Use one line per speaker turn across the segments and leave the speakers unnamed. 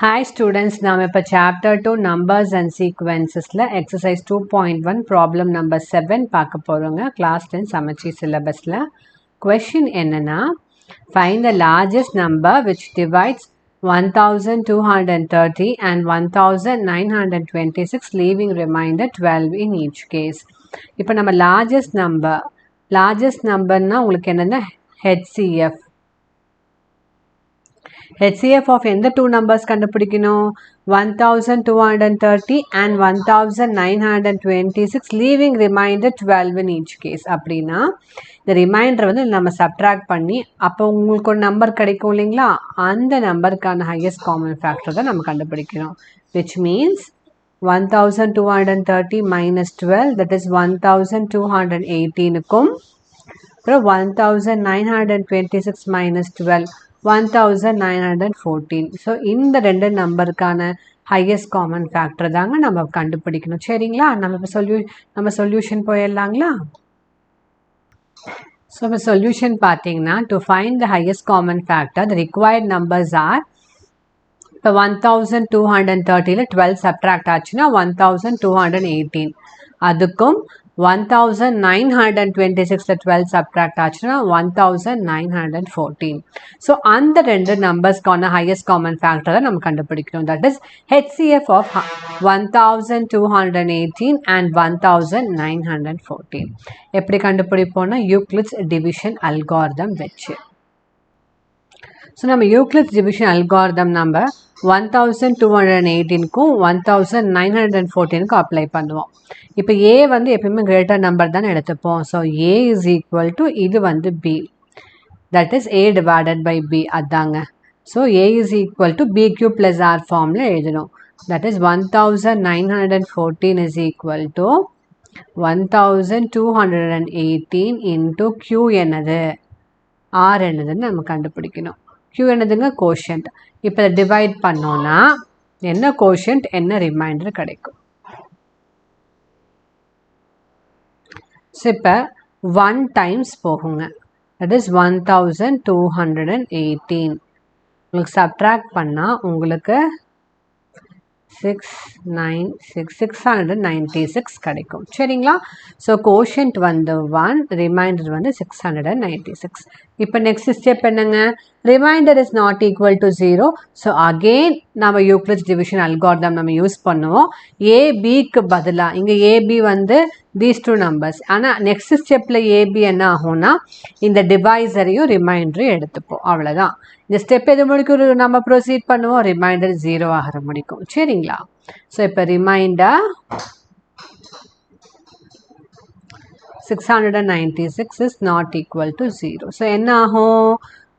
Hi students, நாம் இப்ப chapter 2 numbers and sequencesல exercise 2.1 problem number 7 பார்க்க போறோங்க. class 10 சமச்சீர் syllabusல. question என்னன்னா, find the largest number which divides 1230 and 1926 leaving remainder 12 in each case. இப்ப நம்ம largest numberனா உங்களுக்கு என்னன்னா HCF. HCF of எந்த two numbers கண்டுபிடிக்கணும் 1230 and 1926 leaving remainder 12 in each case அப்படின்னா இந்த ரிமைண்டர் வந்து நம்ம சப்ட்ராக்ட் பண்ணி அப்போ உங்களுக்கு ஒரு நம்பர் கிடைக்கும் இல்லைங்களா அந்த நம்பருக்கான ஹையஸ்ட் காமன் ஃபேக்டர் தான் நம்ம கண்டுபிடிக்கணும் which means 1230 minus 12 that is 1218 க்கும் அப்புறம் 1926 minus 12 1914. ஸோ இந்த ரெண்டு நம்பருக்கான ஹையஸ்ட் காமன் ஃபேக்டர் தாங்க நம்ம கண்டுபிடிக்கணும் சரிங்களா நம்ம சொல்யூஷன் போயிடலாங்களா ஸோ இப்போ சொல்யூஷன் பார்த்தீங்கன்னா to find the highest common factor the required numbers are இப்போ 1230ல் 12 சப்ட்ராக்ட் ஆச்சுன்னா 1218 அதுக்கும் 1926ல 12 சப்ட்ராக்ட் ஆச்சுன்னா 1914 ஸோ அந்த ரெண்டு நம்பர்ஸ்க்கான ஹையஸ்ட் காமன் ஃபேக்டர் தான் நம்ம கண்டுபிடிக்கணும் that is HCF of 1218 and 1914 எப்படி கண்டுபிடிப்போம்னா யூக்ளிட்ஸ் டிவிஷன் அல்காரிதம் வச்சு ஸோ நம்ம யூக்ளிட்ஸ் டிவிஷன் அல்காரிதம் நம்ம 1218க்கும் 1914க்கும் அப்ளை பண்ணுவோம் இப்போ ஏ வந்து எப்பயுமே கிரேட்டர் நம்பர் தான் எடுத்துப்போம் so A is equal to இது வந்து B that is A divided by B அதாங்க so A is equal to B Q plus R ஃபார்மில் எழுதணும் that is 1914 is equal to 1218 into Q என்னது ஆர் என்னதுன்னு நம்ம கண்டுபிடிக்கணும் கியூ என்னதுங்க கோஷன்ட் இப்போ இதை டிவைட் பண்ணோன்னா என்ன கோஷன்ட் என்ன ரிமைண்டர் கிடைக்கும் ஸோ இப்போ 1 டைம்ஸ் போகுங்க தட் இஸ் 1218 உங்களுக்கு சப்ட்ராக்ட் பண்ணால் உங்களுக்கு 696 கிடைக்கும் சரிங்களா ஸோ கோஷன்ட் வந்து 1 ரிமைண்டர் வந்து 696 இப்போ நெக்ஸ்ட் ஸ்டெப் என்னங்க reminder is not equal to 0 so again நம்ம யூக்ளிட்ஸ் டிவிஷன் அல்காரிதம் நம்ம யூஸ் பண்ணுவோம் ஏபிக்கு பதிலாக இங்கே ஏபி வந்து தீஸ் டூ நம்பர்ஸ் ஆனால் நெக்ஸ்ட் ஸ்டெப்பில் ஏபி என்ன ஆகும்னா இந்த டிவைசரையும் ரிமைண்டரையும் எடுத்துப்போம் அவ்வளோதான் இந்த ஸ்டெப் எது முடிக்கும் நம்ம ப்ரொசீட் பண்ணுவோம் ரிமைண்டர் 0 ஆகிற முடிக்கும் சரிங்களா ஸோ இப்போ reminder 696 is not equal to 0. So, என்ன ஆகும்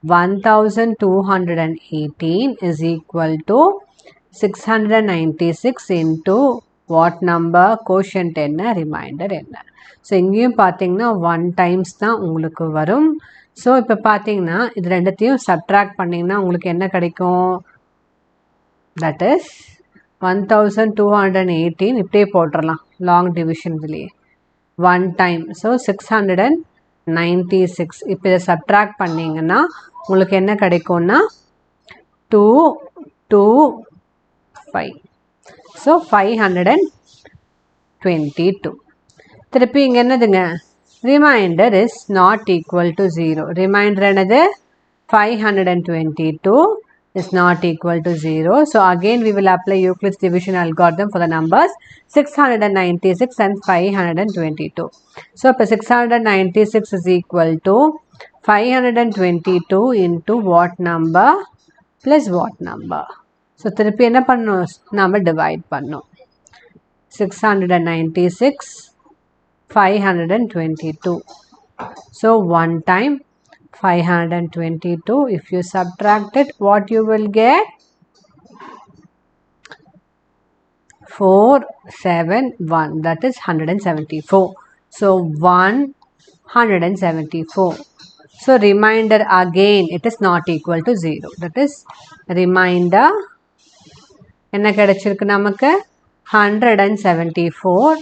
1218 is equal to 696 into what number quotient என்ன remainder என்ன ஸோ இங்கேயும் பார்த்தீங்கன்னா 1 டைம்ஸ் தான் உங்களுக்கு வரும் ஸோ இப்போ பார்த்தீங்கன்னா இது ரெண்டுத்தையும் சப்ட்ராக்ட் பண்ணிங்கன்னா உங்களுக்கு என்ன கிடைக்கும் தட் இஸ் 1218 இப்படியே போட்டுடலாம் லாங் டிவிஷன் இதுலேயே 1 டைம் ஸோ 696 இப்போ இதை சப்ட்ராக்ட் பண்ணிங்கன்னா உங்களுக்கு என்ன கிடைக்கும்னா 225 ஸோ 522 திருப்பி இங்கே என்னதுங்க remainder is not equal to 0 remainder என்னது 522 is not equal to 0. So again we will apply Euclid's division algorithm for the numbers 696 and 522. So 696 is equal to 522 into what number plus what number. So திருப்பி என்ன பண்ணணும் நாம divide பண்ணணும் 696 522. So one time 522 if you subtract it what you will get 471 that is 174 so 174 so remainder again it is not equal to 0 that is remainder என்ன கிடைச்சிருக்கு நமக்கு 174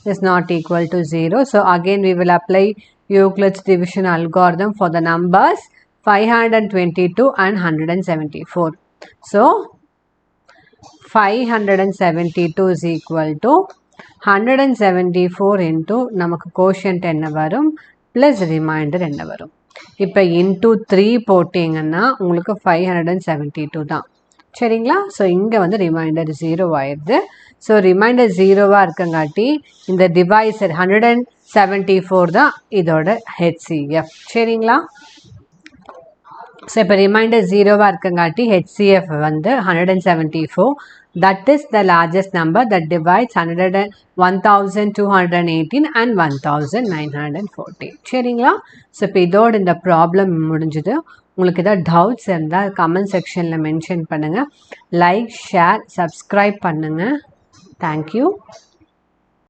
is not equal to 0 so again we will apply Euclid's division algorithm for the numbers 522 and 174. So 572 is equal to 174 into நமக்கு quotient என்ன வரும் plus remainder என்ன வரும். இப்போ into 3 போட்டிங்கன்னா உங்களுக்கு 572 தான். சரிங்களா? ஸோ இங்கே வந்து ரிமைண்டர் 0 ஆயிடுது. ஸோ ரிமைண்டர் 0வாக இருக்கங்காட்டி இந்த டிவைசர் 174 தான் இதோட HCF. சரிங்களா? ஸோ இப்போ ரிமைண்டர் 0வாக இருக்கங்காட்டி HCF வந்து 174. That is the largest number that divides 1218 and 1940. சரிங்களா? ஸோ இப்போ இதோட இந்த ப்ராப்ளம் முடிஞ்சுது. உங்களுக்கு ஏதாவது டவுட்ஸ் இருந்தால் கமெண்ட் செக்ஷனில் மென்ஷன் பண்ணுங்கள். லைக், ஷேர், சப்ஸ்கிரைப் பண்ணுங்கள். தேங்க்யூ.